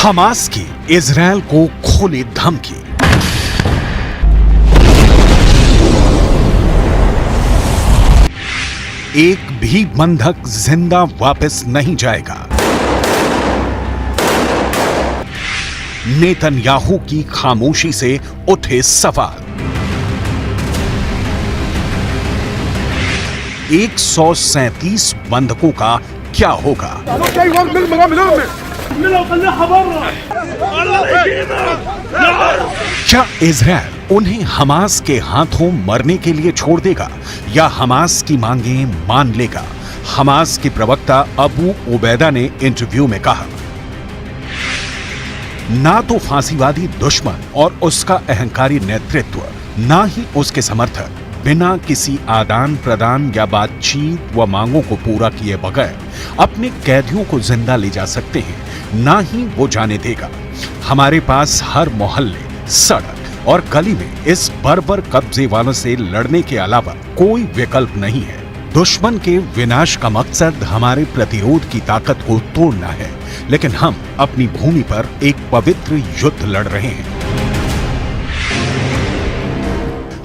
Hamas की Israel को खुली धमकी। एक भी बंधक जिंदा वापस नहीं जाएगा। नेतन्याहू की खामोशी से उठे सवाल। 137 बंधकों का क्या होगा? क्या इजरायल उन्हें हमास के हाथों मरने के लिए छोड़ देगा या हमास की मांगें मान लेगा? हमास के प्रवक्ता अबू उबैदा ने इंटरव्यू में कहा, ना तो फांसीवादी दुश्मन और उसका अहंकारी नेतृत्व, ना ही उसके समर्थक बिना किसी आदान प्रदान या बातचीत व मांगों को पूरा किए बगैर अपने कैदियों को जिंदा ले जा सकते हैं, ना ही वो जाने देगा। हमारे पास हर मोहल्ले, सड़क और गली में इस बर्बर कब्जे वालों से लड़ने के अलावा कोई विकल्प नहीं है। दुश्मन के विनाश का मकसद हमारे प्रतिरोध की ताकत को तोड़ना है, लेकिन हम अपनी भूमि पर एक पवित्र युद्ध लड़ रहे हैं।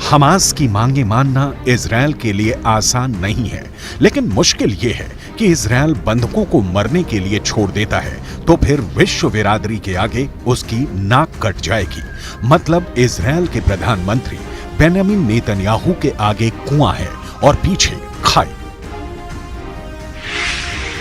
हमास की मांगे मानना इजरायल के लिए आसान नहीं है, लेकिन मुश्किल यह है कि इजरायल बंधकों को मरने के लिए छोड़ देता है तो फिर विश्व बिरादरी के आगे उसकी नाक कट जाएगी। मतलब इजरायल के प्रधानमंत्री बेंजामिन नेतन्याहू के आगे कुआं है और पीछे खाई।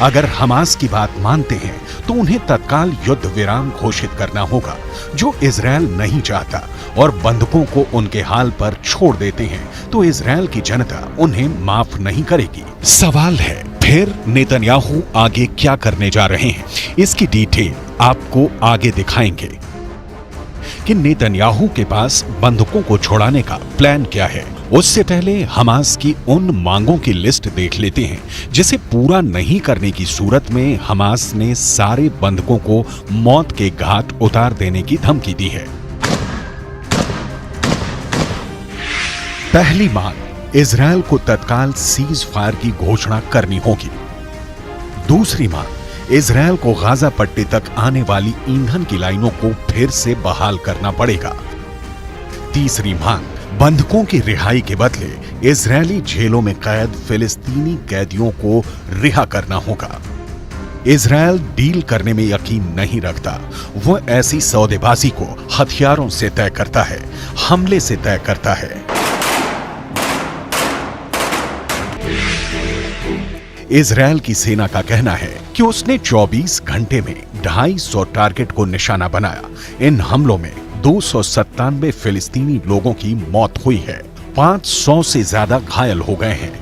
अगर हमास की बात मानते हैं तो उन्हें तत्काल युद्ध विराम घोषित करना होगा, जो इजरायल नहीं चाहता, और बंधकों को उनके हाल पर छोड़ देते हैं तो इजरायल की जनता उन्हें माफ नहीं करेगी। सवाल है, फिर नेतन्याहू आगे क्या करने जा रहे हैं? इसकी डिटेल आपको आगे दिखाएंगे कि नेतन्याहू के पास बंधकों को छुड़ाने का प्लान क्या है। उससे पहले हमास की उन मांगों की लिस्ट देख लेते हैं जिसे पूरा नहीं करने की सूरत में हमास ने सारे बंधकों को मौत के घाट उतार देने की धमकी दी है। पहली मांग, इजरायल को तत्काल सीज फायर की घोषणा करनी होगी। दूसरी मांग, इजरायल को गाजा पट्टी तक आने वाली ईंधन की लाइनों को फिर से बहाल करना पड़ेगा। तीसरी मांग, बंधकों की रिहाई के बदले इजरायली जेलों में कैद फिलिस्तीनी कैदियों को रिहा करना होगा। इजरायल डील करने में यकीन नहीं रखता, वो ऐसी सौदेबाजी को हथियारों से तय करता है, हमले से तय करता है। इजरायल की सेना का कहना है कि उसने 24 घंटे में 250 टारगेट को निशाना बनाया। इन हमलों में 297 फिलिस्तीनी लोगों की मौत हुई है, 500 से ज्यादा घायल हो गए हैं।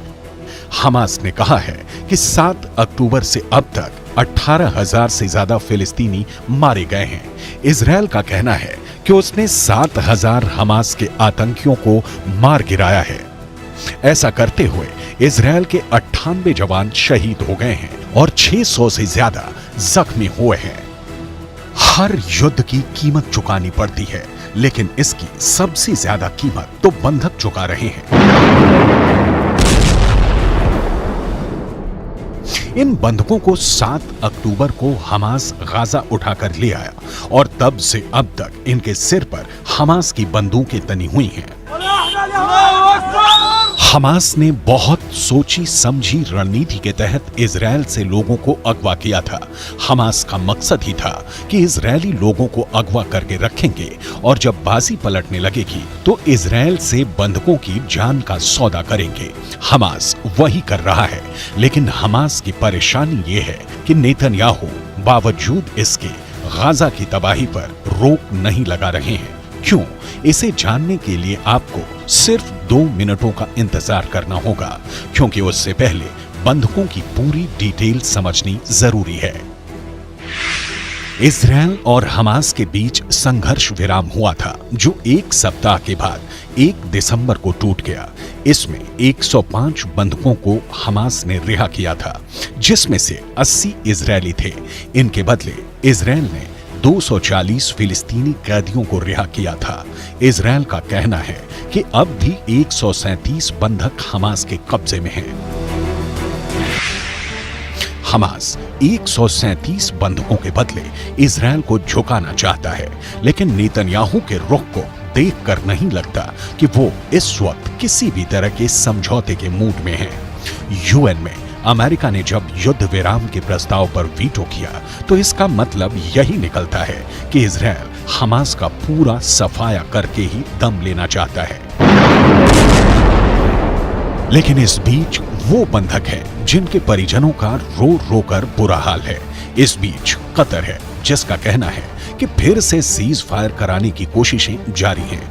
हमास ने कहा है कि 7 अक्टूबर से अब तक 18,000 से ज्यादा फिलिस्तीनी मारे गए हैं। इजरायल का कहना है कि उसने 7,000 हमास के आतंकियों को मार गिराया है। ऐसा करते हुए इजरायल के 98 जवान शहीद हो गए हैं और 600 से ज्यादा जख्मी हुए हैं। हर युद्ध की कीमत चुकानी पड़ती है, लेकिन इसकी सबसे ज्यादा कीमत तो बंधक चुका रहे हैं। इन बंधकों को 7 अक्टूबर को हमास गाजा उठाकर ले आया और तब से अब तक इनके सिर पर हमास की बंदूकें तनी हुई हैं। हमास ने बहुत सोची समझी रणनीति के तहत इजरायल से लोगों को अगवा किया था। हमास का मकसद ही था कि इजरायली लोगों को अगवा करके रखेंगे और जब बाजी पलटने लगेगी तो इजरायल से बंधकों की जान का सौदा करेंगे। हमास वही कर रहा है, लेकिन हमास की परेशानी ये है कि नेतन्याहू बावजूद इसके गाजा की तबाही पर रोक नहीं लगा रहे हैं। क्यों? इसे जानने के लिए आपको सिर्फ 2 मिनटों का इंतजार करना होगा, क्योंकि उससे पहले बंधकों की पूरी डिटेल समझनी जरूरी है। इजरायल और हमास के बीच संघर्ष विराम हुआ था, जो 1 सप्ताह के बाद 1 दिसंबर को टूट गया। इसमें 105 बंधकों को हमास ने रिहा किया था, जिसमें से 80 इजरायली थे। इनके बदले इजरायल ने 240 फिलिस्तीनी कैदियों को रिहा किया था। इजरायल का कहना है कि अब भी 137 बंधक हमास के कब्जे में हैं। हमास 137 बंधकों के बदले इजरायल को झुकाना चाहता है, लेकिन नेतन्याहू के रुख को देखकर नहीं लगता कि वो इस वक्त किसी भी तरह के समझौते के मूड में है। यूएन में अमेरिका ने जब युद्ध विराम के प्रस्ताव पर वीटो किया तो इसका मतलब यही निकलता है कि इजरायल हमास का पूरा सफाया करके ही दम लेना चाहता है। लेकिन इस बीच वो बंधक है जिनके परिजनों का रो रो कर बुरा हाल है। इस बीच कतर है जिसका कहना है कि फिर से सीज फायर कराने की कोशिशें जारी हैं।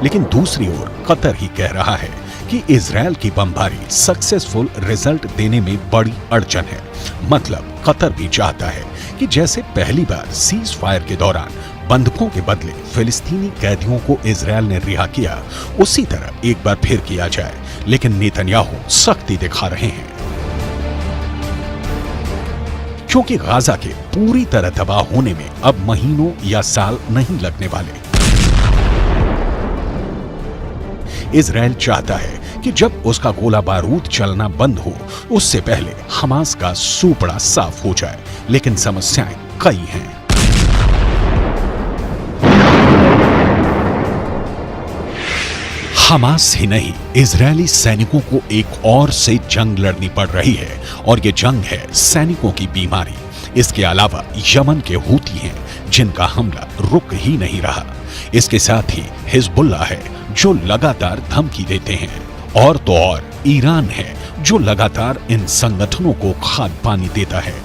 लेकिन दूसरी ओर कतर ही कह रहा है कि इजरायल की बमबारी सक्सेसफुल रिजल्ट देने में बड़ी अड़चन है। मतलब कतर भी चाहता है कि जैसे पहली बार सीज फायर के दौरान बंधकों के बदले फिलिस्तीनी कैदियों को इजरायल ने रिहा किया, उसी तरह एक बार फिर किया जाए। लेकिन नेतन्याहू सख्ती दिखा रहे हैं, क्योंकि गाजा के पूरी तरह तबाह होने में अब महीनों या साल नहीं लगने वाले। इजरायल चाहता है कि जब उसका गोला बारूद चलना बंद हो, उससे पहले हमास का सूपड़ा साफ हो जाए। लेकिन समस्याएं कई हैं। हमास ही नहीं, इजरायली सैनिकों को एक और से जंग लड़नी पड़ रही है, और ये जंग है सैनिकों की बीमारी। इसके अलावा यमन के हूती हैं जिनका हमला रुक ही नहीं रहा। इसके साथ ही हिजबुल्लाह है जो लगातार धमकी देते हैं, और तो और ईरान है जो लगातार इन संगठनों को खाद पानी देता है।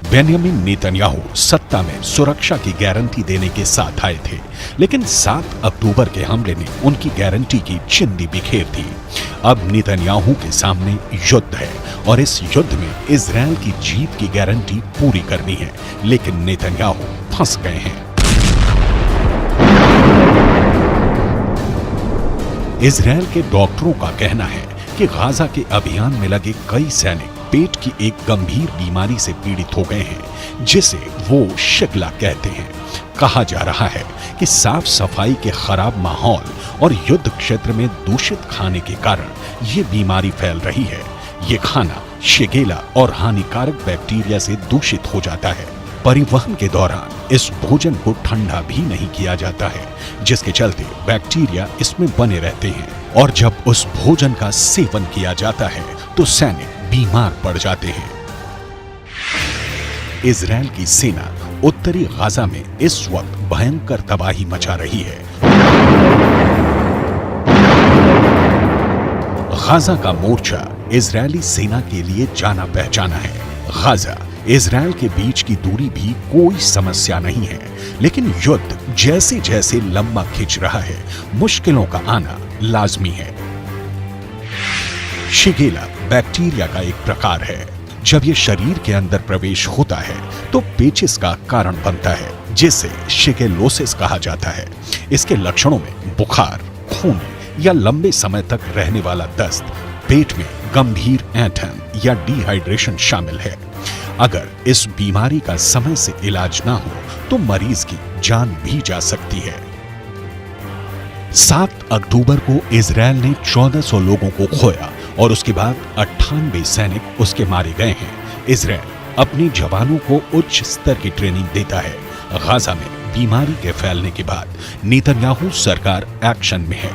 बेंयामिन नेतन्याहू सत्ता में सुरक्षा की गारंटी देने के साथ आए थे, लेकिन 7 अक्टूबर के हमले ने उनकी गारंटी की चिंदी बिखेर दी। अब नेतन्याहू के सामने युद्ध है, और इस युद्ध में इजरायल की जीत की गारंटी पूरी करनी है। लेकिन नेतन्याहू फंस गए हैं। इजरायल के डॉक्टरों का कहना है कि गाजा के अभियान में लगे कई सैनिक पेट की एक गंभीर बीमारी से पीड़ित हो गए हैं, जिसे वो शिकला कहते हैं। कहा जा रहा है कि साफ सफाई के खराब माहौल और युद्ध क्षेत्र में दूषित खाने के कारण ये बीमारी फैल रही है। ये खाना शिगेला और हानिकारक बैक्टीरिया से दूषित हो जाता है। परिवहन के दौरान इस भोजन को ठंडा भी नहीं किया जाता है, जिसके चलते बैक्टीरिया इसमें बने रहते हैं, और जब उस भोजन का सेवन किया जाता है तो सैनिक बीमार पड़ जाते हैं। इजरायल की सेना उत्तरी गाजा में इस वक्त भयंकर तबाही मचा रही है। गाजा का मोर्चा इजरायली सेना के लिए जाना पहचाना है। गाजा इजरायल के बीच की दूरी भी कोई समस्या नहीं है, लेकिन युद्ध जैसे जैसे लंबा खिंच रहा है, मुश्किलों का आना लाजमी है। शिगेला बैक्टीरिया का एक प्रकार है। जब ये शरीर के अंदर प्रवेश होता है तो पेचिस का कारण बनता है, जिसे शिगेलोसिस कहा जाता है। इसके लक्षणों में बुखार, खून या लंबे समय तक रहने वाला दस्त, पेट में गंभीर ऐंठन या डिहाइड्रेशन शामिल है। अगर इस बीमारी का समय से इलाज ना हो तो मरीज की जान भी जा सकती है। 7 अक्टूबर को इजरायल ने 1400 लोगों को खोया, और उसके बाद 98 सैनिक उसके मारे गए हैं। इजरायल अपने जवानों को उच्च स्तर की ट्रेनिंग देता है। गाजा में बीमारी के फैलने के बाद नेतन्याहू सरकार एक्शन में है।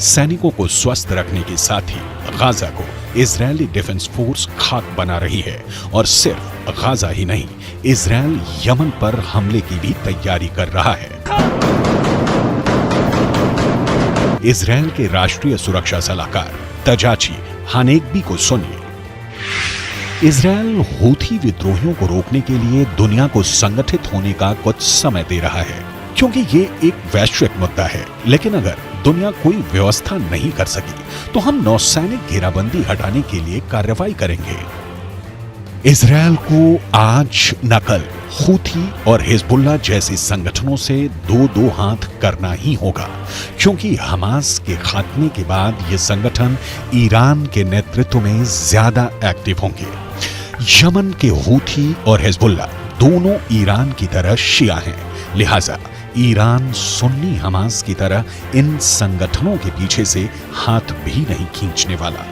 सैनिकों को स्वस्थ रखने के साथ ही गाजा को इजरायली डिफेंस फोर्स खाक बना रही है, और सिर्फ गाजा ही नहीं, इजरायल यमन पर हमले की भी तैयारी कर रहा है। इजरायल के राष्ट्रीय सुरक्षा सलाहकार तजाची हानेगबी को सुनिए। इजरायल हूथी विद्रोहियों को रोकने के लिए दुनिया को संगठित होने का कुछ समय दे रहा है, क्योंकि ये एक वैश्विक मुद्दा है। लेकिन अगर दुनिया कोई व्यवस्था नहीं कर सकी तो हम नौसैनिक घेराबंदी हटाने के लिए कार्रवाई करेंगे। इजरायल को आज न कल हूथी और हिजबुल्लाह जैसे संगठनों से दो हाथ करना ही होगा, क्योंकि हमास के खात्मे के बाद ये संगठन ईरान के नेतृत्व में ज्यादा एक्टिव होंगे। यमन के हूथी और हिजबुल्लाह दोनों ईरान की तरह शिया हैं, लिहाजा ईरान सुन्नी हमास की तरह इन संगठनों के पीछे से हाथ भी नहीं खींचने वाला।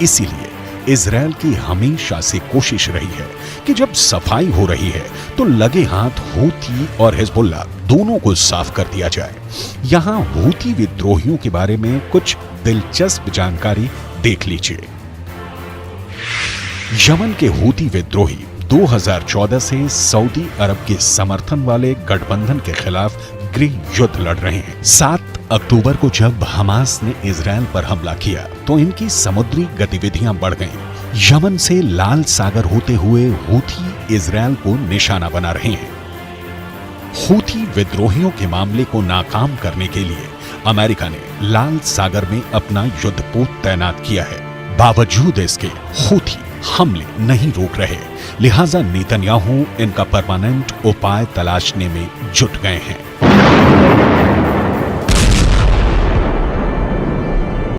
इसीलिए इजरायल की हमेशा से कोशिश रही है कि जब सफाई हो रही है तो लगे हाथ हूथी और हिजबुल्लाह दोनों को साफ कर दिया जाए। यहां हूथी विद्रोहियों के बारे में कुछ दिलचस्प जानकारी देख लीजिए। यमन के हूथी विद्रोही 2014 से सऊदी अरब के समर्थन वाले गठबंधन के खिलाफ गृह युद्ध लड़ रहे हैं। 7 अक्टूबर को जब हमास ने इजरायल पर हमला किया तो इनकी समुद्री गतिविधियां बढ़ गईं। यमन से लाल सागर होते हुए हूथी इजरायल को निशाना बना रहे हैं। हूथी विद्रोहियों के मामले को नाकाम करने के लिए अमेरिका ने लाल सागर में अपना युद्धपोत तैनात किया है। बावजूद इसके हूथी हमले नहीं रोक रहे, लिहाजा नेतन्याहू इनका परमानेंट उपाय तलाशने में जुट गए हैं।